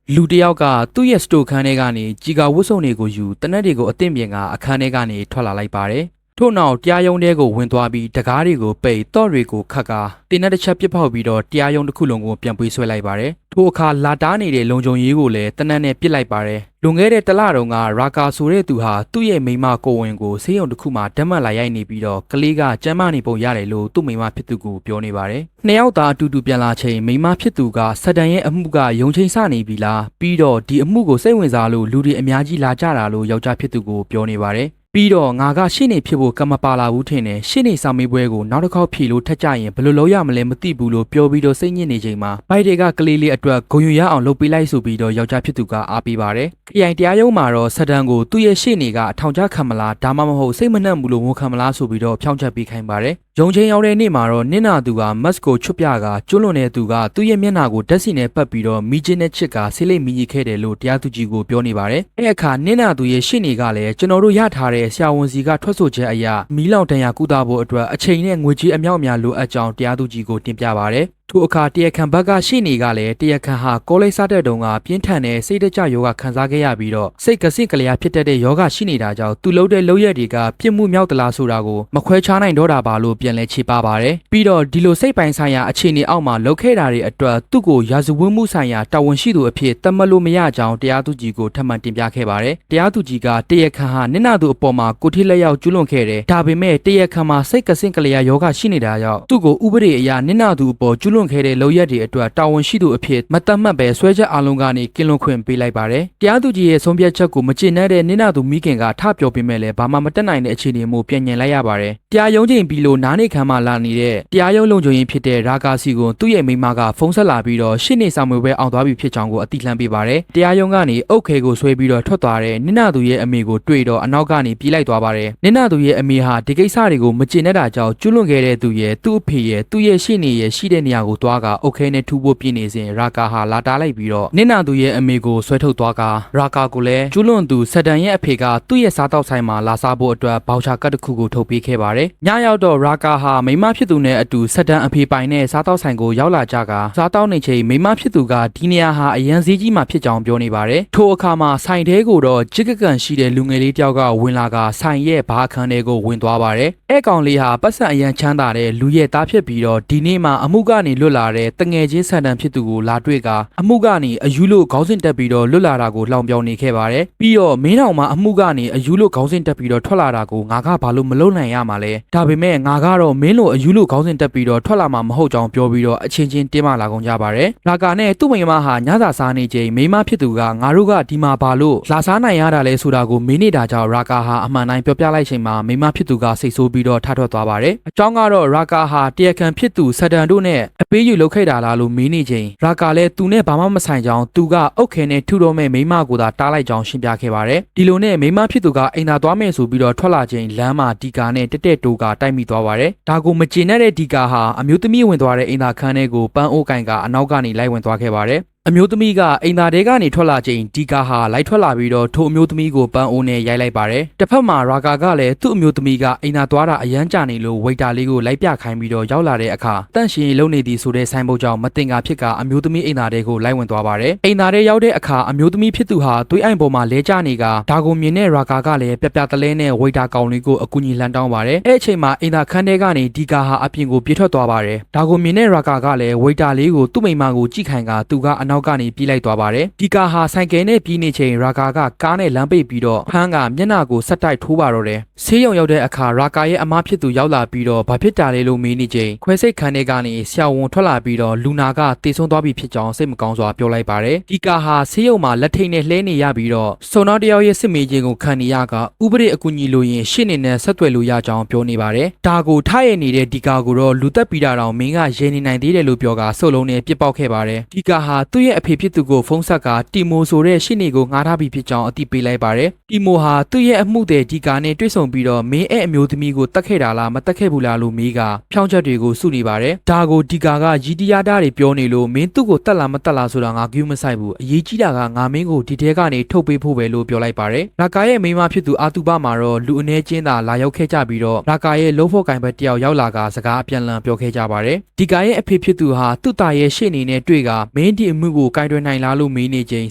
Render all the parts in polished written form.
လူတယောက်ကသူ့ရဲ့စတိုခန်းထဲကနေကြီးကဝတ်စုံတွေကိုယူတနက်တွေကိုအသင့်ပြင်ကအခန်းထဲကနေထွက်လာလိုက်ပါတယ်။ထို့နောက်တရားရုံးထဲကိုဝင်သွားပြီးတကားတွေကိုပိတ်တော့တွေကိုခတ်ကာတင်းနဲ့တစ်ချက်ပစ်ဖောက်ပြီးတော့တရားရုံးတစ်ခုလုံးကိုပြန်ပေးဆွဲလိုက်ပါတယ်။ထိုအခါလာတားနေတဲ့လုံခြုံရေးကိုလည်းတနက်နဲ့ပစ်လိုက်ပါတယ်။လွန်ခဲ့တဲ့တလတုန်းကရာကာဆိုတဲ့သူဟာသူ့ရဲ့မိန်းမကိုဝင်ကိုဆေးရုံတစ်ခုမှာဓာတ်မှတ်လာရိုက်နေပြီးတော့ကလေးကကျန်းမာနေပုံရတယ်လို့သူ့မိန်းမဖြစ်သူကိုပြောနေပါတယ်။နှစ်ယောက်သားအတူတူပြန်လာချိန်မိန်းမဖြစ်သူကစက်တန်ရဲ့အမှုကယုံချိန်စနေပြီလားပြီးတော့ဒီအမှုကိုစိတ်ဝင်စားလို့လူတွေအများကြီးလာကြတာလို့ယောက်ျားဖြစ်သူကိုပြောနေပါတယ်။ပြီးတော့ငါကရှေ့နေဖြစ်ဖို့ကမ္မပါလာဘူးထင်တယ်ရှေ့နေစာမေးပွဲကိုနောက်တစ်ခေါက်ဖြေလို့ထက်ကြရင်ဘယ်လိုလုပ်ရမလဲမသိဘူးလို့ပြောပြီးတော့စိတ်ညစ်နေချိန်မှာဘိုက်တွေကကလေးလေးအတွက်ဂုဏ်ယူရအောင်လုပ်ပေးလိုက်ဆိုပြီးတော့ယောက်ျားဖြစ်သူကအားပေးပါတယ်။ခရိုင်တရားရုံးမှာတော့စက်တန်ကိုသူ့ရဲ့ရှေ့နေကအထောင်ချခံမလားဒါမှမဟုတ်စိတ်မနှံ့ဘူးလို့ဝန်ခံမလားဆိုပြီးတော့ဖြောင်းချက်ပေးခိုင်းပါတယ်။ရုံချင်းရောက်တဲ့နေ့မှာတော့နင့်နာသူကမတ်ကိုချွတ်ပြကကျွလွန်တဲ့သူကသူ့ရဲ့မျက်နှာကိုဓာတ်ဆီနဲ့ပတ်ပြီးတော့မိချင်းနဲ့ချစ်ကဆေးလိပ်မိကြီးခဲ့တယ်လို့တရားသူကြီးကိုပြောနေပါတယ်။အဲ့အခါနင့်နာသူရဲ့ရှေ့နေကလည်းကျွန်တော်တို့ရထားတဲ့ဆရာဝန်စီကထွက်ဆိုချက်အရမီးလောင်တန်ရာကုသဖို့အတွက်အချိန်နဲ့ငွေကြေးအမြောက်အများလိုအပ်ကြောင်းတရားသူကြီးကိုတင်ပြပါတယ်။ထိုအခါတရားခံဘက်ကရှေ့နေကလည်းတရားခံဟာကောလိပ်စားတဲ့တုန်းကပြင်းထန်တဲ့စိတ်တကြယောဂခံစားခဲ့ရပြီးတော့စိတ်ကစင့်ကလျာဖြစ်တတ်တဲ့ယောဂရှိနေတာကြောင့်သူလုပ်တဲ့လုပ်ရက်တွေကပြစ်မှုမြောက်သလားဆိုတာကိုမခွဲခြားနိုင်တော့တာပါလို့ပြန်လဲခြေပပါတယ်။ပြီးတော့ဒီလိုစိတ်ပိုင်းဆိုင်ရာအခြေအနေအောက်မှာလုပ်ခဲ့တာတွေအတွက်သူ့ကိုရာဇဝတ်မှုဆိုင်ရာတာဝန်ရှိသူအဖြစ်သတ်မှတ်လို့မရကြောင်းတရားသူကြီးကိုထပ်မံတင်ပြခဲ့ပါတယ်။တရားသူကြီးကတရားခံဟာနင့်နာသူအပေါ်မှာကိုထိလက်ရောက်ကျူးလွန်ခဲ့တယ်။ဒါပေမဲ့တရားခံမှာစိတ်ကစင့်ကလျာယောဂရှိနေတာကြောင့်သူ့ကိုဥပဒေအရနင့်နာသူအပေါ်ကျူးလွန်ခဲ့တဲ့လုပ်ရက်တွေအတွက်တာဝန်ရှိသူအဖြစ်မတတ်မှတ်ပဲဆွဲချက်အလုံးကနေကင်းလွန်ခွင့်ပေးလိုက်ပါတယ်။တရားသူကြီးရဲ့ဆုံးဖြတ်ချက်ကိုမကျေနပ်တဲ့နင့်နာသူမိခင်ကထပြောပေးမဲ့လဲဘာမှမတက်နိုင်တဲ့အခြေအနေမျိုးပြန်ညင်လိုက်ရပါတယ်။တရားရုံးချိန်ပြီးလို့နားနေခံမှလာနေတဲ့တရားရုံးလုံခြုံရေးဖြစ်တဲ့ရာကာစီကိုသူ့ရဲ့မိန်းမကဖုန်းဆက်လာပြီးတော့ရှင်းနေဆောင်မွေပဲအောင်သွားပြီဖြစ်ကြောင်းကိုအတိလှမ်းပေးပါတယ်။တရားရုံးကနေအုတ်ခဲကိုဆွဲပြီးတော့ထွက်သွားတဲ့နင့်နာသူရဲ့အမေကိုတွေ့တော့အနောက်ကနေပြေးလိုက်သွားပါတယ်။နင့်နာသူရဲ့အမေဟာဒီကိစ္စတွေကိုမကျေနပ်တာကြောင့်ကျွလွန်ခဲ့တဲ့သူရဲ့သူ့အဖေရဲ့သူ့ရဲ့ရှင်းနေရဲ့ရှိတဲ့နေရာကိုသွားကအုတ်ခဲနဲ့ထူဖို့ပြင်းနေစဉ်ရာကာဟာလာတားလိုက်ပြီးတော့နင့်နာသူရဲ့အမေကိုဆွဲထုတ်သွားကရာကာကိုလည်းကျွလွန်သူစက်တန်ရဲ့အဖေကသူ့ရဲ့စားတောက်ဆိုင်မှာလာစားဖို့အတွက်ဘောက်ချာကတ်တစ်ခုကိုထုတ်ပေးခဲ့ပါတယ်။ညရောက်တော့ရာကာဟာမိမဖြစ်သူနဲ့အတူစက်တန်အဖေပိုင်နဲ့စားတောက်ဆိုင်ကိုရောက်လာကြကစားတောက်နေချိန်မိမဖြစ်သူကဒီနေရာဟာအရန်စည်းကြီးမှာဖြစ်ကြောင်းပြောနေပါတယ်။ထိုအခါမှာဆိုင်ထဲကိုတော့ကြစ်ကကန်ရှိတဲ့လူငယ်လေးတယောက်ကဝင်လာကဆိုင်ရဲ့ဘားခန်းထဲကိုဝင်သွားပါတယ်။အဲ့ကောင်လေးဟာပတ်စံအရန်ချမ်းသာတဲ့လူရဲ့သားဖြစ်ပြီးတော့ဒီနေ့မှာအမှုကနေလွတ်လာတဲ့တငယ်ချင်းစက်တန်ဖြစ်သူကိုလာတွေ့ကအမှုကနေအယူလို့ခေါင်းစဉ်တက်ပြီးတော့လွတ်လာတာကိုလှောင်ပြောင်နေခဲ့ပါတယ်။ပြီးတော့မင်းတော်မှာအမှုကနေအယူလို့ခေါင်းစဉ်တက်ပြီးတော့ထွက်လာတာကိုငါကဘာလို့မလုပ်နိုင်ရမှာလဲ။ဒါပေမဲ့ငါကတော့မင်းလိုအယူလို့ခေါင်းစဉ်တက်ပြီးတော့ထွက်လာမှာမဟုတ်ကြောင်းပြောပြီးတော့အချင်းချင်းတင်းမာလာကုန်ကြပါတယ်။ရာကာနဲ့သူ့မိန်းမဟာညစာစားနေချိန်မိန်းမဖြစ်သူကငါတို့ကဒီမှာဘာလို့လာစားနိုင်ရတာလဲဆိုတာကိုမေးနေတာကြောင့်ရာကာဟာအမှန်တိုင်းပြောပြလိုက်ချိန်မှာမိန်းမဖြစ်သူကစိတ်ဆိုးပြီးတော့ထထွက်သွားပါတယ်။အကြောင်းကတော့ရာကာဟာတရားခံဖြစ်သူစက်တန်တို့နဲ့အပေးယူလုပ်ခဲ့တာလားလို့မေးနေချိန်ရာကာလည်းသူနဲ့ဘာမှမဆိုင်ကြောင်းသူကအုတ်ခဲနဲ့ထူတော့မဲ့မိန်းမကိုသာတားလိုက်ကြောင်းရှင်းပြခဲ့ပါတယ်။ဒီလိုနဲ့မိန်းမဖြစ်သူကအိမ်သာသွားမယ်ဆိုပြီးတော့ထွက်လာချိန်လမ်းမှာဒီကာနဲ့တက်တက်တိုးကတိုက်မိသွားပါတယ်။ဒါကိုမကျေနပ်တဲ့ဒီကာဟာအမျိုးသမီးဝင်သွားတဲ့အိမ်သာခန်းထဲကိုပန်းအိုးကင်ကအနောက်ကနေလိုက်ဝင်သွားခဲ့ပါတယ်။အမျိုးသမီးကအိမ်သားတဲကနေထွက်လာချိန်ဒီကာဟာလိုက်ထွက်လာပြီးတော့ထိုအမျိုးသမီးကိုပန်းအိုးနဲ့ရိုက်လိုက်ပါတယ်။တစ်ဖက်မှာရာကာကလည်းသူ့အမျိုးသမီးကအိမ်သားသွားတာအရန်ကြာနေလို့ဝိတ်တာလေးကိုလိုက်ပြခိုင်းပြီးတော့ရောက်လာတဲ့အခါတန့်ရှင်လုံနေသည်ဆိုတဲ့ဆိုင်ဘုတ်ကြောင့်မတင်ကာဖြစ်ကအမျိုးသမီးအိမ်သားတဲကိုလိုက်ဝင်သွားပါတယ်။အိမ်သားတဲရောက်တဲ့အခါအမျိုးသမီးဖြစ်သူဟာသွေးအိမ်ပေါ်မှာလဲကျနေကဒါကိုမြင်တဲ့ရာကာကလည်းပြပြတလဲနဲ့ဝိတ်တာကောင်လေးကိုအကူကြီးလှမ်းတောင်းပါတယ်။အဲ့အချိန်မှာအိမ်သားခန်းထဲကနေဒီကာဟာအပြင်ကိုပြေးထွက်သွားပါတယ်။ဒါကိုမြင်တဲ့ရာကာကလည်းဝိတ်တာလေးကိုသူ့မိန်းမကိုကြည့်ခိုင်းကသူကအနောက်ကနေပြေးလိုက်သွားပါတယ်ဒီကာဟာဆိုင်ကယ်နဲ့ပြီးနေချိန်ရာကာကကားနဲ့လမ်းပိတ်ပြီးတော့ဖမ်းကမျက်နှာကိုဆက်တိုက်ထိုးပါတော့တယ်ဆေးရုံရောက်တဲ့အခါရာကာရဲ့အမဖြစ်သူရောက်လာပြီးတော့ဘာဖြစ်တာလဲလို့မေးနေချိန်ခွဲစိတ်ခန်းထဲကနေဆရာဝန်ထွက်လာပြီးတော့လူနာကတေဆုံးသွားပြီဖြစ်ကြောင်းစိတ်မကောင်းစွာပြောလိုက်ပါတယ်ဒီကာဟာဆေးရုံမှာလက်ထိတ်နဲ့လှဲနေရပြီးတော့စုံနောက်တယောက်ရဲ့စစ်မေးခြင်းကိုခံနေရကဥပဒေအကူအညီလိုရင်ရှင်းနေနဲ့ဆက်သွယ်လို့ရကြောင်းပြောနေပါတယ်ဒါကိုထားရနေတဲ့ဒီကာကိုတော့လူသက်ပြီးတာတောင်မင်းကရဲနေနိုင်သေးတယ်လို့ပြောကစုပ်လုံးနဲ့ပြစ်ပေါက်ခဲ့ပါတယ်ဒီကာဟာသူ့ရဲ့အဖေဖြစ်သူကိုဖုန်းဆက်ကတီမိုဆိုတဲ့ရှင်းနေကိုငှားထားပြီးဖြစ်ကြောင်းအသိပေးလိုက်ပါတယ်တီမိုဟာသူ့ရဲ့အမှုတဲ့ဒီကာနဲ့တွေ့ဆုံပြီးတော့မင်းအမျိုးသမီးကိုတတ်ခဲ့တာလားမတတ်ခဲ့ဘူးလားလို့မေးကဖြောင်းချက်တွေကိုစုနေပါတယ်ဒါကိုဒီကာကရီတီယာတာတွေပြောနေလို့မင်းသူ့ကိုတတ်လားမတတ်လားဆိုတာငါကြည့်မဆိုင်ဘူးအရေးကြီးတာကငါမင်းကိုဒီထဲကနေထုတ်ပေးဖို့ပဲလို့ပြောလိုက်ပါတယ်ရာကာရဲ့မိန်းမဖြစ်သူအာတူဘမှာတော့လူအနေချင်းသာလာရောက်ခဲ့ကြပြီးတော့ရာကာရဲ့လုံးဖို့ကင်ဘက်တယောက်ရောက်လာကစကားအပြန်လန်ပြောခဲ့ကြပါတယ်ဒီကာရဲ့အဖေဖြစ်သူဟာသူ့သားရဲ့ရှေ့နေနဲ့တွေ့ကမင်းဒီအမှု ကိုကင်တွယ်နိုင်လားလို့မေးနေချိန်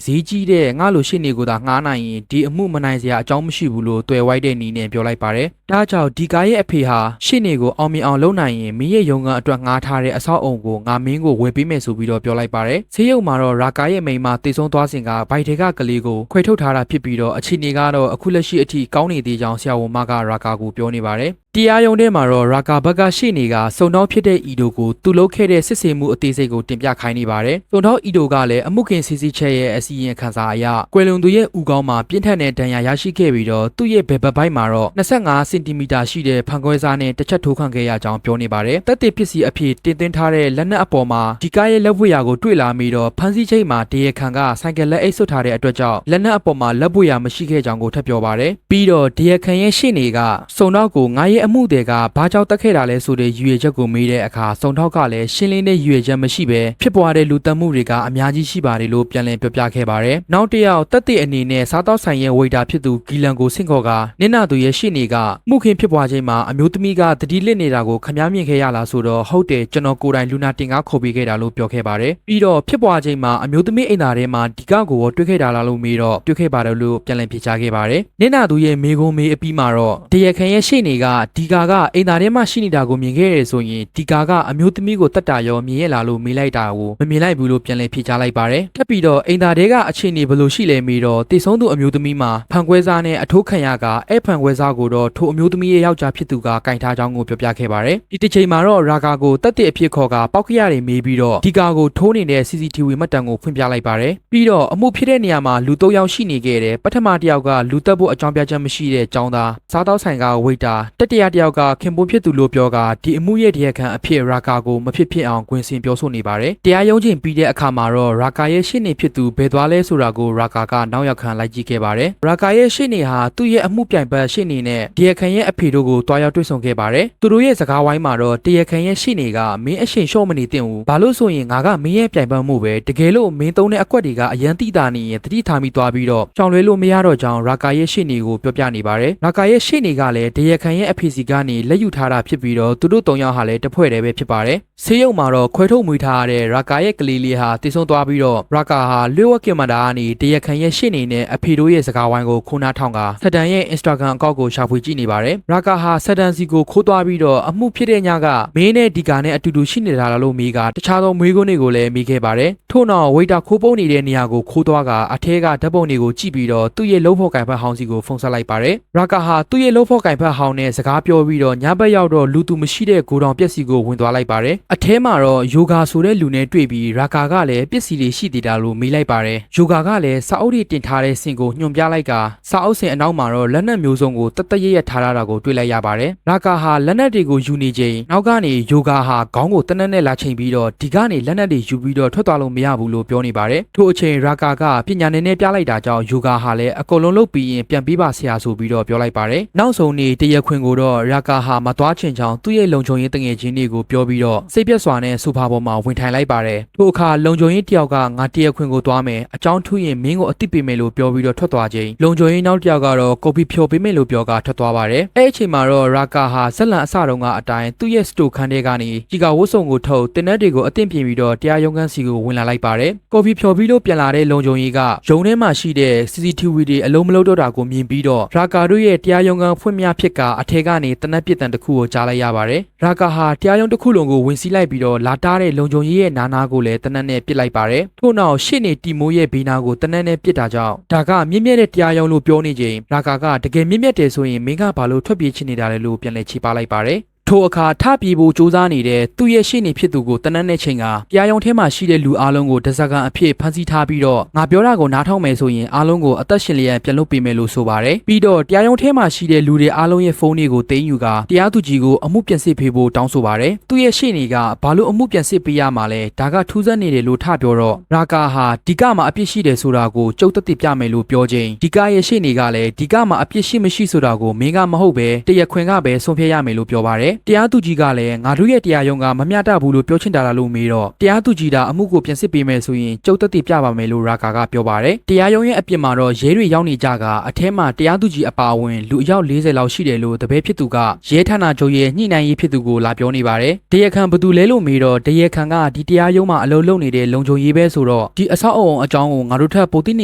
ဈေးကြီးတဲ့ငါလိုရှေ့နေကိုသာငှားနိုင်ရင်ဒီအမှုမနိုင်စရာအကြောင်းမရှိဘူးလို့တွေ့ဝိုက်တဲ့နီးနဲ့ပြောလိုက်ပါတယ်။ဒါကြောင့်ဒီကားရဲ့အဖေဟာရှေ့နေကိုအောင်မြင်အောင်လုပ်နိုင်ရင်မင်းရဲ့ရုံးခန်းအတွက်ငှားထားတဲ့အဆောက်အုံကိုငါမင်းကိုဝယ်ပေးမယ်ဆိုပြီးတော့ပြောလိုက်ပါတယ်။ဈေးရုံမှာတော့ရာကာရဲ့မိန်းမတည်ဆုံးသွားစဉ်ကဘိုက်ထဲကကလေးကိုခွေထုတ်ထားတာဖြစ်ပြီးတော့အခြေအနေကတော့အခုလက်ရှိအထိကောင်းနေသေးကြောင်းဆရာဝန်မကရာကာကိုပြောနေပါတယ်။တရားရုံးထဲမှာတော့ရာကာဘက်ကရှေ့နေကစုံတောင်းဖြစ်တဲ့ဤဒိုကိုသူလုပ်ခဲ့တဲ့စစ်ဆေးမှုအသေးစိတ်ကိုတင်ပြခိုင်းနေပါတယ်။စုံတောင်းဤဒိုကလည်းအမှုခင်စီစီချက်ရဲ့အစီရင်ခံစာအရကွယ်လွန်သူရဲ့ဥကောင်းမှာပြင်းထန်တဲ့ဒဏ်ရာရရှိခဲ့ပြီးတော့သူ့ရဲ့ဘယ်ဘက်ပိုင်းမှာတော့25စင်တီမီတာရှိတဲ့ဖန်ခွဲစားနဲ့တစ်ချက်ထိုးခံခဲ့ရကြောင်းပြောနေပါတယ်။တပ်တွေပစ္စည်းအဖြစ်တင်သွင်းထားတဲ့လက်နက်အပေါ်မှာဒီကားရဲ့လက်ဝတ်ရာကိုတွေ့လာပြီးတော့ဖန်စီချိတ်မှာတရေခံကဆိုင်ကယ်လက်အိတ်ဆွတ်ထားတဲ့အတွက်ကြောင့်လက်နက်အပေါ်မှာလက်ဝတ်ရာမရှိခဲ့ကြောင်းကိုထပ်ပြောပါတယ်။ပြီးတော့တရေခံရဲ့ရှေ့နေကစုံတောင်းကိုငါရဲ့အမှုတွေကဘာကြောင့်တက်ခဲ့တာလဲဆိုတဲ့ရွေချက်ကိုမေးတဲ့အခါစုံထောက်ကလည်းရှင်းလင်းတဲ့ရွေချက်မရှိပဲဖြစ်ပွားတဲ့လူတက်မှုတွေကအများကြီးရှိပါတယ်လို့ပြန်လည်ပြောပြခဲ့ပါတယ်။နောက်တစ်ယောက်တက်တဲ့အနေနဲ့စားတောက်ဆိုင်ရဲ့ဝေတာဖြစ်သူဂီလန်ကိုဆင့်ခေါ်ကနင့်နာသူရဲ့ရှေ့နေကမှုခင်ဖြစ်ပွားခြင်းမှာအမျိုးသမီးကတတိလစ်နေတာကိုခမားမြင်ခဲ့ရလားဆိုတော့ဟုတ်တယ်ကျွန်တော်ကိုယ်တိုင်လူနာတင်ကားခေါ်ပေးခဲ့တာလို့ပြောခဲ့ပါတယ်။ပြီးတော့ဖြစ်ပွားခြင်းမှာအမျိုးသမီးအိမ်သားထဲမှာဒီကောက်ကိုတွေ့ခဲ့တာလားလို့မေးတော့တွေ့ခဲ့ပါတယ်လို့ပြန်လည်ဖြေကြားခဲ့ပါတယ်။နင့်နာသူရဲ့မေကုံမေးအပြီးမှာတော့တရခန်ရဲ့ရှေ့နေကဒီကာကအိမ်သားထဲမှာရှိနေတာကိုမြင်ခဲ့ရဆိုရင်ဒီကာကအမျိုးသမီးကိုတတ်တာရောမြင်ရလာလို့မေးလိုက်တာကိုမမြင်လိုက်ဘူးလို့ပြန်လည်ဖြေကြားလိုက်ပါတယ်။ထပ်ပြီးတော့အိမ်သားတွေကအခြေအနေဘယ်လိုရှိလဲမေးတော့တည်ဆုံးသူအမျိုးသမီးမှာဖန်ခွဲစားနဲ့အထိုးခံရကအဲ့ဖန်ခွဲစားကိုတော့ထိုအမျိုးသမီးရဲ့ယောက်ျားဖြစ်သူကကင်ထားကြောင်းကိုပြောပြခဲ့ပါတယ်။ဒီတစ်ချိန်မှာတော့ရာကာကိုတတ်တဲ့အဖြစ်ခေါ်ကပောက်ခရတွေမေးပြီးတော့ဒီကာကိုထိုးနေတဲ့ CCTV မှတ်တမ်းကိုဖွင့်ပြလိုက်ပါတယ်။ပြီးတော့အမှုဖြစ်တဲ့နေရာမှာလူ၃ယောက်ရှိနေခဲ့တယ်။ပထမတစ်ယောက်ကလူတက်ဖို့အကြောင်းပြချက်မရှိတဲ့ចောင်းသားစားတောက်ဆိုင်ကဝိတ်တာတတိယတစ်ယောက်ကခင်ပွန်းဖြစ်သူလို့ပြောကဒီအမှုရဲ့တရားခံအဖြစ်ရာကာကိုမဖြစ်ဖြစ်အောင်ကွင်းစင်ပြောဆိုနေပါတယ်။တရားရုံးချိန်ပြီးတဲ့အခါမှာတော့ရာကာရဲ့ရှေ့နေဖြစ်သူဘယ်သွားလဲဆိုတာကိုရာကာကနောက်ရောက်ခံလိုက်ကြည့်ခဲ့ပါတယ်။ရာကာရဲ့ရှေ့နေဟာသူ့ရဲ့အမှုပြိုင်ဘက်ရှေ့နေနဲ့တရားခံရဲ့အဖေတို့ကိုတွားရောက်တွေ့ဆုံခဲ့ပါတယ်။သူတို့ရဲ့စကားဝိုင်းမှာတော့တရားခံရဲ့ရှေ့နေကမင်းအရှင်ရှော့မနေသင့်ဘူး။ဘာလို့ဆိုရင်ငါကမင်းရဲ့ပြိုင်ဘက်မှုပဲတကယ်လို့မင်းသုံးတဲ့အကွက်တွေကအရန်တိတာနေရင်တတိထားမိသွားပြီးတော့ကြောင်လွဲလို့မရတော့ကြောင်းရာကာရဲ့ရှေ့နေကိုပြောပြနေပါတယ်။ရာကာရဲ့ရှေ့နေကလည်းတရားခံရဲ့အဖေစီကနေလက်ယူထားတာဖြစ်ပြီးတော့သူတို့၃ယောက်ဟာလည်းတဖွဲ့တည်းပဲဖြစ်ပါတယ်။ဆေးရုံမှာတော့ခွဲထုတ်မွေးထားရတဲ့ရာကာရဲ့ကလေးလေးဟာတည်ဆုံးသွားပြီးတော့ရာကာဟာလျှို့ဝှက်ကင်မရာကနေတရားခံရဲ့ရှေ့နေနဲ့အဖေတို့ရဲ့စကားဝိုင်းကိုခိုးနှားထောင်ကစတန်ရဲ့ Instagram အကောင့်ကိုရှာဖွေကြည့်နေပါတယ်။ရာကာဟာစတန်စီကိုခိုးသွားပြီးတော့အမှုဖြစ်တဲ့ညကမင်းနဲ့ဒီကာနဲ့အတူတူရှိနေတာလားလို့မေးကတခြားသောမွေးကုန်းတွေကိုလည်းမေးခဲ့ပါတယ်။ထို့နောက်ဝေတာခိုးပုံးနေတဲ့နေရာကိုခိုးသွားကအထဲကဓာတ်ပုံတွေကိုကြည့်ပြီးတော့သူ့ရဲ့လုံးဖို့ကင်ဖက်ဟောင်းစီကိုဖုန်းဆက်လိုက်ပါတယ်။ရာကာဟာသူ့ရဲ့လုံးဖို့ကင်ဖက်ဟောင်းနဲ့စကားပြောပြီးတော့ညဘက်ရောက်တော့လူသူမရှိတဲ့ဂိုဒေါင်ပျက်စီကိုဝင်သွားလိုက်ပါတယ်။အထဲမှာတော့ယောဂါဆိုတဲ့လူနဲ့တွေ့ပြီးရာကာကလည်းပစ္စည်းတွေရှိသေးတာလို့မေးလိုက်ပါတယ်။ယောဂါကလည်းစာအုပ်တွေတင်ထားတဲ့စင်ကိုညွှန်ပြလိုက်ကစာအုပ်စင်အနောက်မှာတော့လက်နက်မျိုးစုံကိုတတ်တရရထားတာကိုတွေ့လိုက်ရပါတယ်။ရာကာဟာလက်နက်တွေကိုယူနေချိန်နောက်ကနေယောဂါဟာခေါင်းကိုတနက်နဲ့လာချိန်ပြီးတော့ဒီကနေလက်နက်တွေယူပြီးတော့ထွက်သွားလို့မရဘူးလို့ပြောနေပါတယ်။ထို့အချိန်ရာကာကပညာနဲ့ပြလိုက်တာကြောင့်ယောဂါဟာလည်းအကုန်လုံးလုပ်ပြီးရင်ပြန်ပြီးပါဆရာဆိုပြီးတော့ပြောလိုက်ပါတယ်။နောက်ဆုံးနေ့တရက်ခွင်ကိုတော့ရာကာဟာမသွားချင်ကြောင်းသူ့ရဲ့လုံခြုံရေးတငယ်ချင်းတွေကိုပြောပြီးတော့စိတ်ပြတ်စွာနဲ့ဆိုဖာပေါ်မှာဝင်ထိုင်လိုက်ပါတယ်။ထို့အခါလုံခြုံရေးတယောက်ကငါတရက်ခွင်ကိုသွားမယ်အကြောင်းထူးရင်မင်းကိုအသိပေးမယ်လို့ပြောပြီးတော့ထွက်သွားချိန်လုံခြုံရေးနောက်တယောက်ကတော့ကော်ဖီဖြော်ပေးမယ်လို့ပြောကထွက်သွားပါတယ်။အဲ့အချိန်မှာတော့ရာကာဟာဇက်လန်အစတုန်းကအတိုင်းသူ့ရဲ့စတိုခန်းထဲကနေကြီးကဝတ်စုံကိုထုတ်တင်တဲ့တွေကိုအသင့်ပြင်ပြီးတော့တရားရုံးခန်းစီကိုဝင်လာလိုက်ပါတယ်။ကော်ဖီဖြော်ပြီးလို့ပြန်လာတဲ့လုံခြုံရေးကရုံထဲမှာရှိတဲ့ CCTV တွေအလုံးမလုံးတော့တာကိုမြင်ပြီးတော့ရာကာတို့ရဲ့တရားရုံးခန်းဖွင့်မြဖြစ်ကအထက်ကနေတနက်ပစ်တံတစ်ခုကိုကြားလိုက်ရပါတယ်။ရာကာဟာတရားရုံးတစ်ခုလုံးကိုဝင်စီးလိုက်ပြီးတော့လာတားတဲ့လုံခြုံရေးရဲ့နာနာကိုလည်းတနက်နဲ့ပစ်လိုက်ပါတယ်။ထို့နောက်ရှေ့နေတီမိုးရဲ့ဘေးနာကိုတနက်နဲ့ပစ်တာကြောင့်ဒါကမြင့်မြတ်တဲ့တရားရုံးလို့ပြောနေချိန်ရာကာကတကယ်မြင့်မြတ်တယ်ဆိုရင်မင်းကဘာလို့ထွက်ပြေးချင်နေတာလဲလို့ပြန်လဲချေပလိုက်ပါတယ်။ထိုအခါထပြေဖို့စူးစမ်းနေတဲ့သူ့ရဲ့ရှေ့နေဖြစ်သူကိုတနက်နဲ့ချိန်ကတရားရုံးထဲမှာရှိတဲ့လူအားလုံးကိုတစကန်အဖြစ်ဖမ်းဆီးထားပြီးတော့ငါပြောတာကိုနားထောင်မယ်ဆိုရင်အားလုံးကိုအသက်ရှင်လျက်ပြန်လွတ်ပေးမယ်လို့ဆိုပါတယ်။ပြီးတော့တရားရုံးထဲမှာရှိတဲ့လူတွေအားလုံးရဲ့ဖုန်းတွေကိုသိမ်းယူကတရားသူကြီးကိုအမှုပြန်စစ်ပေးဖို့တောင်းဆိုပါတယ်။သူ့ရဲ့ရှေ့နေကဘာလို့အမှုပြန်စစ်ပေးရမှာလဲဒါကထူးဆန်းနေတယ်လို့ထပြောတော့ရာကာဟာဒီကမှာအပြစ်ရှိတယ်ဆိုတာကိုကြုတ်သက်ပြမယ်လို့ပြောချိန်ဒီကရဲ့ရှေ့နေကလည်းဒီကမှာအပြစ်ရှိမရှိဆိုတာကိုမင်းကမဟုတ်ပဲတရက်ခွင်ကပဲဆုံးဖြတ်ရမယ်လို့ပြောပါတယ် တရားသူကြီးကလည်းငါတို့ရဲ့တရားရုံးကမမျှတဘူးလို့ပြောချင်တာလားလို့မေးတော့တရားသူကြီးကအမှုကိုပြန်စစ်ပေးမယ်ဆိုရင်ကျုပ်သက်သေပြပါမယ်လို့ရာကာကပြောပါတယ်တရားရုံးရဲ့အပြင်မှာတော့ရဲတွေရောက်နေကြကအထဲမှာတရားသူကြီးအပါအဝင်လူအယောက်40လောက်ရှိတယ်လို့တပည့်ဖြစ်သူကရဲဌာနချုပ်ရဲ့ညှိနှိုင်းရေးဖြစ်သူကိုလာပြောနေပါတယ်တရားခံဘသူလဲလို့မေးတော့တရားခံကဒီတရားရုံးမှာအလုပ်လုပ်နေတဲ့လုံခြုံရေးပဲဆိုတော့ဒီအဆောက်အအုံအကြောင်းကိုငါတို့ထပ်ပိုသိန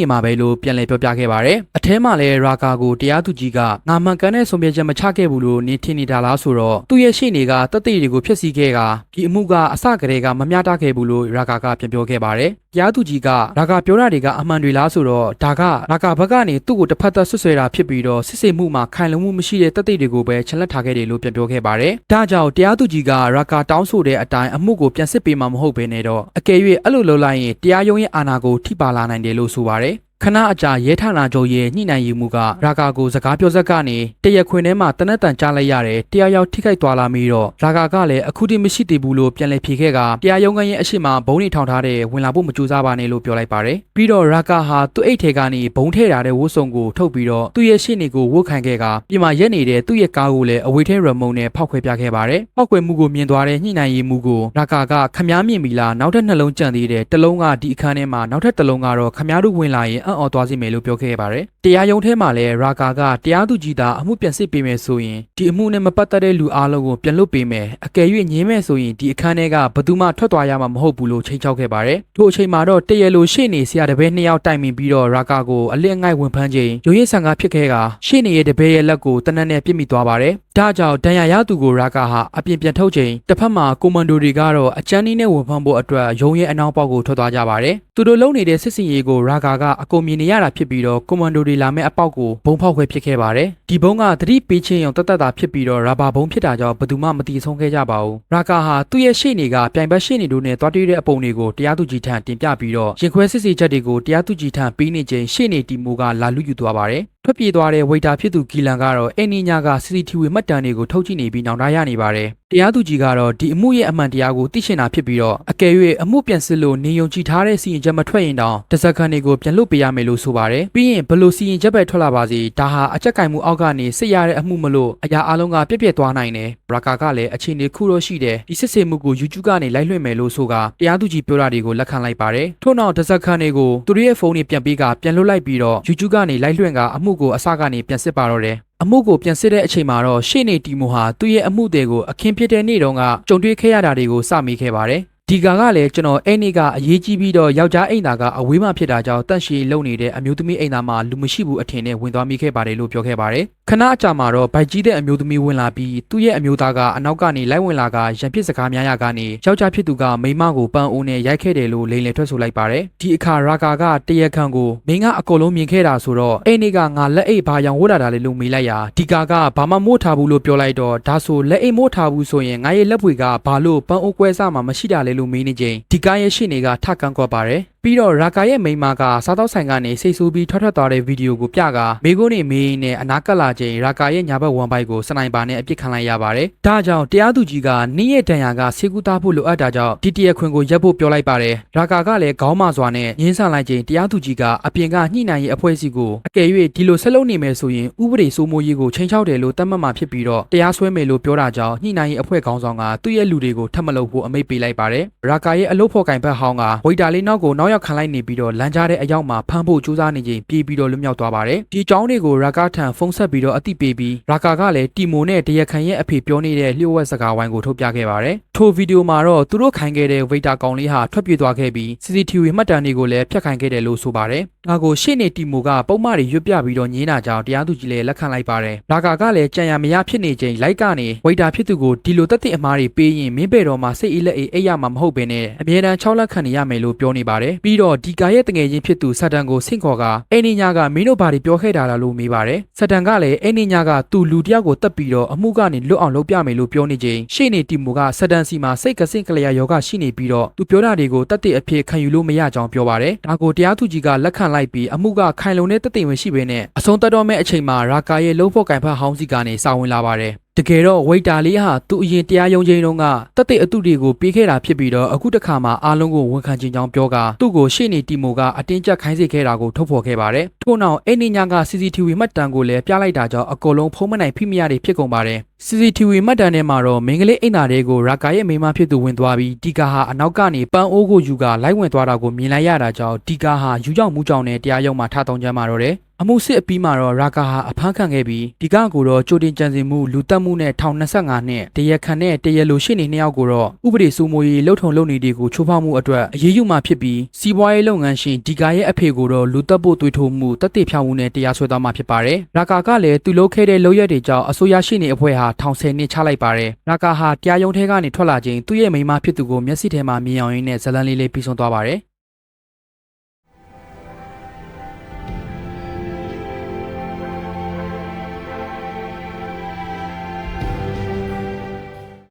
ေမှာပဲလို့ပြန်လည်ပြောပြခဲ့ပါတယ်အထဲမှာလည်းရာကာကိုတရားသူကြီးကငါမှန်ကန်တဲ့ဆုံးဖြတ်ချက်မချခဲ့ဘူးလို့နေထင်နေတာလားဆိုတော့သူ့ရဲ့ရှေ့နေကတသက်တွေကိုဖျက်ဆီးခဲ့ကဒီအမှုကအစကတည်းကမမျှတခဲ့ဘူးလို့ရာကာကပြန်ပြောခဲ့ပါတယ်တရားသူကြီးကရာကာပြောတာတွေကအမှန်တွေလားဆိုတော့ဒါကရာကာဘက်ကနေသူ့ကိုတစ်ဖက်သက်ဆွဆွဲတာဖြစ်ပြီးတော့စစ်ဆေးမှုမှာခိုင်လုံမှုမရှိတဲ့တသက်တွေကိုပဲချလက်ထားခဲ့တယ်လို့ပြန်ပြောခဲ့ပါတယ်ဒါကြောင့်တရားသူကြီးကရာကာတောင်းဆိုတဲ့အတိုင်းအမှုကိုပြန်စစ်ပေးမှာမဟုတ်ဘဲနဲ့တော့အကယ်၍အဲ့လိုလုပ်လိုက်ရင်တရားရုံးရဲ့အာဏာကိုထိပါလာနိုင်တယ်လို့ဆိုပါတယ်ခဏအကြာရဲဌာနချုပ်ရဲ့ညှိနှိုင်းရေးမှုကရာကာကိုစကားပြောဆက်ကနေတရက်ခွင်ထဲမှာတနက်တန်ကြားလိုက်ရတယ်တရားရောက်ထိခိုက်သွားလာပြီးတော့ရာကာကလည်းအခုတည်းမရှိသေးဘူးလို့ပြန်လည်ဖြေခဲ့ကတရားရုံးကရဲ့အရှိမဘုံနေထောင်ထားတဲ့ဝင်လာဖို့မကြိုးစားပါနဲ့လို့ပြောလိုက်ပါတယ်ပြီးတော့ရာကာဟာသူ့အိတ်ထဲကနေဘုံထည့်ထားတဲ့ဝတ်စုံကိုထုတ်ပြီးတော့သူ့ရဲ့ရှေ့နေကိုဝတ်ခံခဲ့ကပြင်မာရက်နေတဲ့သူ့ရဲ့ကားကိုလည်းအဝေးထဲရမုံနဲ့ဖောက်ခွဲပြခဲ့ပါတယ်ဖောက်ခွဲမှုကိုမြင်သွားတဲ့ညှိနှိုင်းရေးမှုကိုရာကာကခမားမြင်ပြီလားနောက်ထပ်နှလုံးကြံသေးတယ်တစ်လုံးကဒီအခန်းထဲမှာနောက်ထပ်တစ်လုံးကတော့ခမားတို့ဝင်လာရင်အံ့ဩသွားစေမယ်လို့ပြောခဲ့ပါတယ်တရားရုံးထဲမှာလည်းရာကာကတရားသူကြီးသားအမှုပြန်စစ်ပေးမယ်ဆိုရင်ဒီအမှုနဲ့မပတ်သက်တဲ့လူအားလုံးကိုပြန်လွှတ်ပေးမယ်အကယ်၍ငြင်းမယ်ဆိုရင်ဒီအခန်းထဲကဘယ်သူမှထွက်သွားရမှာမဟုတ်ဘူးလို့ချိန်ချောက်ခဲ့ပါတယ်ထို့အချိန်မှာတော့တရလိုရှေ့နေဆရာတပည့်2ယောက်တိုင်ပင်ပြီးတော့ရာကာကိုအလစ်အငိုက်ဝင်ဖမ်းချိန်ရုံးရဆန်ကဖြစ်ခဲ့ကရှေ့နေရဲ့တပည့်ရဲ့လက်ကိုတနက်နဲ့ပြစ်မိသွားပါတယ်ဒါကြောင့်ဒဏ်ရာရသူကိုရာကာဟာအပြင်ပြန်ထုတ်ချိန်တစ်ဖက်မှာကွန်မန်ဒိုတွေကတော့အချမ်းနီးနဲ့ဝန်ဖမ်းဖို့အတွက်ရုံးရဲ့အနောက်ပေါက်ကိုထွက်သွားကြပါတယ်သူတို့လုံနေတဲ့စစ်စင်ရေးကိုရာကာကအကုန်မြင်နေရတာဖြစ်ပြီးတော့ကွန်မန်ဒိုတွေလာမဲ့အပေါက်ကိုဘုံဖောက်ခွဲဖြစ်ခဲ့ပါတယ်ဒီဘုံကသတိပေးခြင်းအောင်တတ်တာဖြစ်ပြီးတော့ရာဘာဘုံဖြစ်တာကြောင့်ဘယ်သူမှမတိဆုံးခဲ့ကြပါဘူးရာကာဟာသူ့ရဲ့ရှေ့နေကပြိုင်ဘက်ရှေ့နေတို့နဲ့တွားတွေ့တဲ့အပုံတွေကိုတရားသူကြီးထံတင်ပြပြီးတော့ရင်ခွဲစစ်ဆေးချက်တွေကိုတရားသူကြီးထံပေးနေချိန်ရှေ့နေတီမိုကလာလူယူသွားပါတယ်ထွက်ပြေးသွားတဲ့ဝေတာဖြစ်သူဂီလန်ကတော့အင်နီညာက CCTV မှတ်တမ်းတွေကိုထုတ်ကြည့်နေပြီးနောင်တရနေပါတယ်တရားသူကြီးကတော့ဒီအမှုရဲ့အမှန်တရားကိုသိရှိတာဖြစ်ပြီးတော့အကယ်၍အမှုပြန်စစ်လို့နေယုံကြည်ထားတဲ့စီရင်ချက်မထွက်ရင်တောင်တစက္ကန့်တွေကိုပြန်လွတ်ပေးရမယ်လို့ဆိုပါတယ်ပြီးရင်ဘလို့စီရင်ချက်ပဲထွက်လာပါစေဒါဟာအကြက်ကင်မှုအောက်ကနေစစ်ရတဲ့အမှုမလို့အရာအလုံးကပြက်ပြက်သွားနိုင်တယ်ဘရာကာကလည်းအခြေအနေခုတော့ရှိတယ်ဒီစစ်ဆေးမှုကို YouTube ကနေလိုက်လွှင့်မယ်လို့ဆိုကတရားသူကြီးပြောတာတွေကိုလက်ခံလိုက်ပါတယ်ထို့နောက်တစက္ကန့်တွေကိုသူတို့ရဲ့ဖုန်းတွေပြန်ပေးကပြန်လွတ်လိုက်ပြီးတော့ YouTube ကနေလိုက်လွှင့်ကအမှုကိုအစကနေပြန်စစ်ပါတော့တယ်အမှုကိုပြန်စစ်တဲ့အချိန်မှာတော့ရှေ့နေတီမိုဟာသူ့ရဲ့အမှုတွေကိုအခင်းဖြစ်တဲ့နေ့တုန်းကကြုံတွေ့ခဲ့ရတာတွေကိုစမိခဲ့ပါတယ်ဒီကာကလည်းကျွန်တော်အဲ့နေ့ကအရေးကြီးပြီးတော့ယောက်ျားအိမ်သားကအဝေးမှဖြစ်တာကြောင့်တန့်ရှည်လုံနေတဲ့အမျိုးသမီးအိမ်သားမှာလူမရှိဘူးအထင်နဲ့ဝင်သွားမိခဲ့ပါတယ်လို့ပြောခဲ့ပါတယ်ခဏအကြာမှာတော့ဗိုက်ကြီးတဲ့အမျိုးသမီးဝင်လာပြီးသူ့ရဲ့အမျိုးသားကအနောက်ကနေလိုက်ဝင်လာကရန်ဖြစ်စကားများရကနေယောက်ျားဖြစ်သူကမိန်းမကိုပန်းအိုးနဲ့ရိုက်ခဲ့တယ်လို့လိန်လည်ထွက်ဆိုလိုက်ပါတယ်ဒီအခါရာကာကတရခန့်ကိုမင်းကအကုန်လုံးမြင်ခဲ့တာဆိုတော့အဲ့နေ့ကငါလက်အိတ်ဘာရောင်ဝတ်လာတာလေလို့မေးလိုက်ရာဒီကာကဘာမှမို့ထားဘူးလို့ပြောလိုက်တော့ဒါဆိုလက်အိတ်မို့ထားဘူးဆိုရင်ငါရဲ့လက်ပွေကဘာလို့ပန်းအိုးကွဲစားမှမရှိတာလေလို့မေးနေချိန်ဒီကားရဲ့ရှေ့နေကထကန့်ကွက်ပါတယ်ပြီးတော့ရာကာရဲ့မိန်းမကစားတော့ဆိုင်ကနေစိတ်ဆိုးပြီးထွက်သွားတဲ့ဗီဒီယိုကိုပြကမိကုန်းနေမေးနဲ့အနာကပ်လာချိန်ရာကာရဲ့ညာဘက်ဝန်ပိုက်ကိုစနိုင်ပါနဲ့အပြစ်ခံလိုက်ရပါတယ်။ဒါကြောင့်တရားသူကြီးကနင်းရဲ့ဒဏ်ရာကဆေးကူးသားဖို့လိုအပ်တာကြောင့်ဒီတရခွင်ကိုရပ်ဖို့ပြောလိုက်ပါတယ်။ရာကာကလည်းခေါင်းမစွာနဲ့ငင်းဆန်လိုက်ချိန်တရားသူကြီးကအပြင်ကညှိနှိုင်းရေးအဖွဲ့အစည်းကိုအကယ်၍ဒီလိုဆက်လုပ်နေမယ်ဆိုရင်ဥပဒေစိုးမိုးရေးကိုချိန်ချောက်တယ်လို့သတ်မှတ်မှဖြစ်ပြီးတော့တရားစွဲမယ်လို့ပြောတာကြောင့်ညှိနှိုင်းရေးအဖွဲ့ခေါင်းဆောင်ကသူ့ရဲ့လူတွေကိုထပ်မလုပ်ဖို့အမိန့်ပေးလိုက်ပါတယ်။ရာကာရဲ့အလုပ်ဖော်ကင်ဘက်ဟောင်းကဝေတာလေးနောက်ကိုနောက်ရောက်ခံလိုက်နေပြီးတော့လမ်းကြားတဲ့အရောက်မှာဖမ်းဖို့ကြိုးစားနေချိန်ပြေးပြီးတော့လွတ်မြောက်သွားပါတယ်။ဒီကြောင်းတွေကိုရာကာထံဖုန်းဆက်ပြီးတော့အသိပေးပြီးရာကာကလည်းတီမိုနဲ့တရခန်ရဲ့အဖေပြောနေတဲ့လျှို့ဝှက်စကားဝိုင်းကိုထုတ်ပြခဲ့ပါတယ်။ထိုဗီဒီယိုမှာတော့သူတို့ခိုင်းခဲ့တဲ့ဝေတာကောင်လေးဟာထွက်ပြေးသွားခဲ့ပြီး CCTV မှတ်တမ်းတွေကိုလည်းဖျက်ခိုင်းခဲ့တယ်လို့ဆိုပါတယ်။ဒါကိုရှေ့နေတီမိုကပုံမှန်တွေရွတ်ပြပြီးတော့ညင်းတာကြောင့်တရားသူကြီးလည်းလက်ခံလိုက်ပါတယ်။ရာကာကလည်းကြံရမရဖြစ်နေချိန်လိုက်ကနေဝေတာဖြစ်သူကိုဒီလိုတက်တဲ့အမားတွေပေးရင်မင်းပဲတော်မှာစိတ်အေးလက်အေးအိပ်ရမှာမဟုတ်ဘဲနဲ့အမြဲတမ်း6လက်ခံနေရမယ်လို့ပြောနေပါတယ်။ပြီးတော့ဒီကာရဲ့တငယ်ချင်းဖြစ်သူဆတ်တန်ကိုဆင့်ခေါ်ကအိနေညာကမင်းတို့ဘာတွေပြောခဲ့တာလားလို့မေးပါတယ်။ဆတ်တန်ကလည်းအိနေညာကသူ့လူတယောက်ကိုတက်ပြီးတော့အမှုကနေလွတ်အောင်လုပ်ပြမယ်လို့ပြောနေချိန်ရှေ့နေတီမိုကဆတ်တန်စီမှာစိတ်ကစင့်ကလျာယောဂရှိနေပြီးတော့သူပြောတာတွေကိုတက်တဲ့အဖြစ်ခံယူလို့မရကြောင်းပြောပါတယ်။ဒါကိုတရားသူကြီးကလက်ခံလိုက်ပြီးအမှုကခိုင်လုံတဲ့တက်တဲ့ဝင်ရှိပေနဲ့အဆုံးသတ်တော့မဲ့အချိန်မှာရာကာရဲ့လုံးဖို့ကင်ဖက်ဟောင်းစီကနေစာဝင်လာပါတယ်။တကယ်တော့ဝေတာလေးဟာသူအရင်တရားရုံးချိန်တုန်းကတက်တဲ့အတုတွေကိုပေးခဲ့တာဖြစ်ပြီးတော့အခုတစ်ခါမှအားလုံးကိုဝန်ခံခြင်းကြောင်းပြောကသူ့ကိုရှေ့နေတီမိုကအတင်းကျပ်ခိုင်းစေခဲ့တာကိုထုတ်ဖော်ခဲ့ပါတယ်။ထို့နောက်အိနေညာက CCTV မှတ်တမ်းကိုလည်းပြလိုက်တာကြောင့်အကုန်လုံးဖုံးမနိုင်ဖိမရတွေဖြစ်ကုန်ပါတယ်။ CCTV မှတ်တမ်းထဲမှာတော့မင်္ဂလေးအိမ်သားတွေကိုရာကာရဲ့မိန်းမဖြစ်သူဝင်သွားပြီးဒီကာဟာအနောက်ကနေပန်းအိုးကိုယူကလိုက်ဝင်သွားတာကိုမြင်လိုက်ရတာကြောင့်ဒီကာဟာယူကြောင်မှုကြောင့်နဲ့တရားရုံးမှာထထောင်ကြမှာတော့တယ်အမှုစစ်အပြီးမှာတော့ရာကာဟာအဖမ်းခံခဲ့ပြီးဒီကာကိုတော့ကြိုတင်ကြံစည်မှုလူတက်မှုနဲ့ထောင်25နှစ်တရားခံနဲ့တရားလိုရှိနေ2ယောက်ကိုတော့ဥပဒေစိုးမိုးရေးလှုပ်ထုံလုပ်နေတွေကိုချိုးဖောက်မှုအတွက်အရေးယူမှာဖြစ်ပြီးစီးပွားရေးလုပ်ငန်းရှင်ဒီကာရဲ့အဖေကိုတော့လူတက်ဖို့တွေးထိုးမှုတက်တေဖြောင်းမှုနဲ့တရားစွဲသွားမှာဖြစ်ပါတယ်ရာကာကလည်းသူလုပ်ခဲ့တဲ့လုပ်ရက်တွေကြောင့်အစိုးရရှိနေအဖွဲ့ဟာထောင်10နှစ်ချလိုက်ပါတယ်ရာကာဟာတရားရုံးထဲကနေထွက်လာချိန်သူ့ရဲ့မိန်းမဖြစ်သူကိုမျက်စိထဲမှာမြင်အောင်ရင်းနဲ့ဇလန်လေးပြီးဆုံးသွားပါတယ်